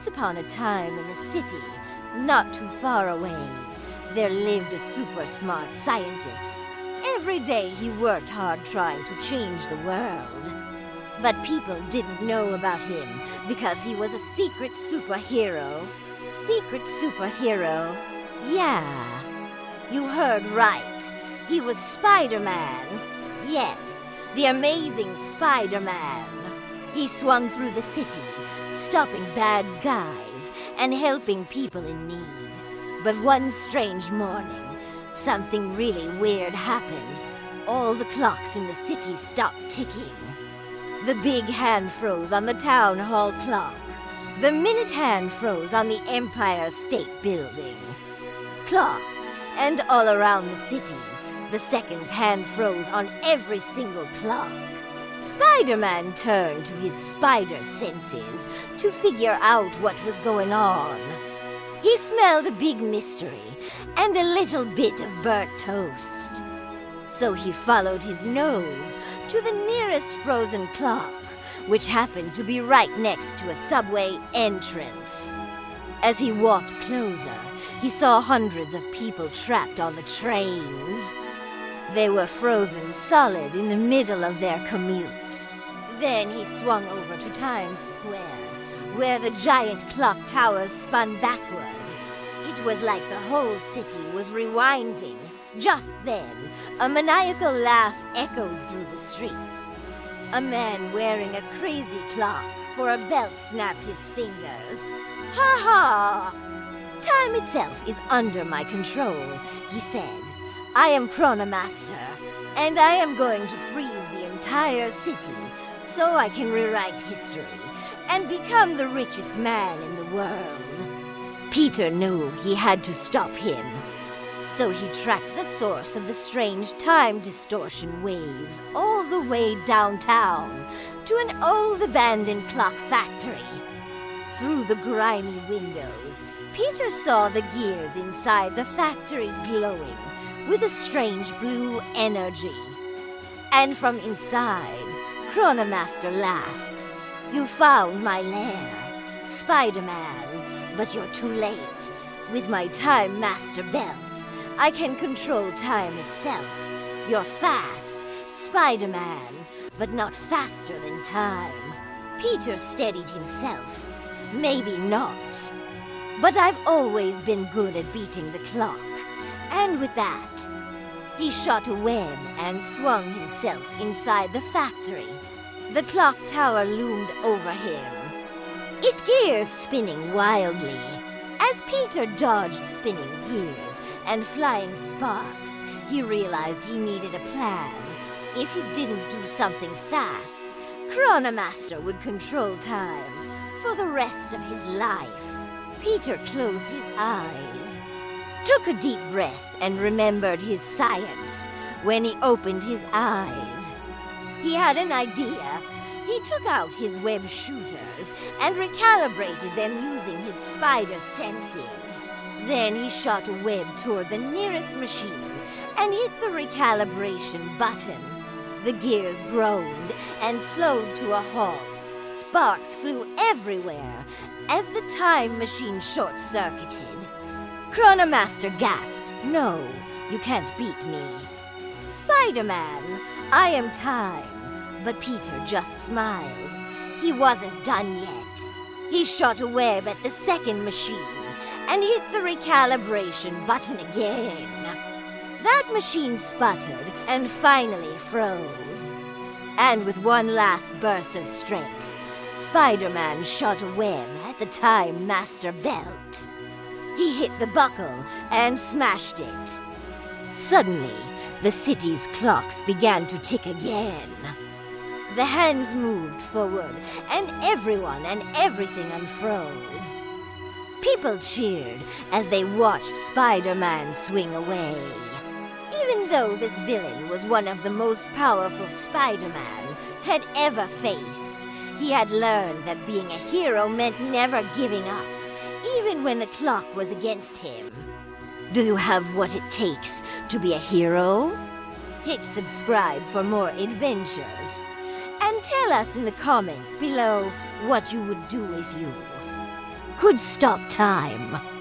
Once upon a time in a city, not too far away, there lived a super smart scientist. Every day he worked hard trying to change the world. But people didn't know about him because he was a secret superhero. Secret superhero? Yeah. You heard right. He was Spider-Man. Yep, the amazing Spider-Man. He swung through the city, stopping bad guys and helping people in need. But one strange morning, something really weird happened. All the clocks in the city stopped ticking. The big hand froze on the town hall clock. The minute hand froze on the Empire State Building. Clock, and all around the city, the seconds hand froze on every single clock. Spider-Man turned to his spider senses to figure out what was going on. He smelled a big mystery and a little bit of burnt toast. So he followed his nose to the nearest frozen clock, which happened to be right next to a subway entrance. As he walked closer, he saw hundreds of people trapped on the trains. They were frozen solid in the middle of their commute. Then he swung over to Times Square, where the giant clock towers spun backward. It was like the whole city was rewinding. Just then, a maniacal laugh echoed through the streets. A man wearing a crazy clock for a belt snapped his fingers. Ha ha! Time itself is under my control, he said. I am ChronoMaster, and I am going to freeze the entire city so I can rewrite history and become the richest man in the world. Peter knew he had to stop him, so he tracked the source of the strange time distortion waves all the way downtown to an old abandoned clock factory. Through the grimy windows, Peter saw the gears inside the factory glowing with a strange blue energy. And from inside, ChronoMaster laughed. You found my lair, Spider-Man, but you're too late. With my Time Master belt, I can control time itself. You're fast, Spider-Man, but not faster than time. Peter steadied himself. Maybe not. But I've always been good at beating the clock. And with that, he shot a web and swung himself inside the factory. The clock tower loomed over him, its gears spinning wildly. As Peter dodged spinning gears and flying sparks, he realized he needed a plan. If he didn't do something fast, ChronoMaster would control time for the rest of his life. Peter closed his eyes, took a deep breath, and remembered his science. When he opened his eyes, he had an idea. He took out his web shooters and recalibrated them using his spider senses. Then he shot a web toward the nearest machine and hit the recalibration button. The gears groaned and slowed to a halt. Sparks flew everywhere as the time machine short-circuited. ChronoMaster gasped, "No, you can't beat me." "Spider-Man, I am time." But Peter just smiled. He wasn't done yet. He shot a web at the second machine and hit the recalibration button again. That machine sputtered and finally froze. And with one last burst of strength, Spider-Man shot a web at the Time Master belt. He hit the buckle and smashed it. Suddenly, the city's clocks began to tick again. The hands moved forward, and everyone and everything unfroze. People cheered as they watched Spider-Man swing away. Even though this villain was one of the most powerful Spider-Man had ever faced, he had learned that being a hero meant never giving up, even when the clock was against him. Do you have what it takes to be a hero? Hit subscribe for more adventures. And tell us in the comments below what you would do if you could stop time.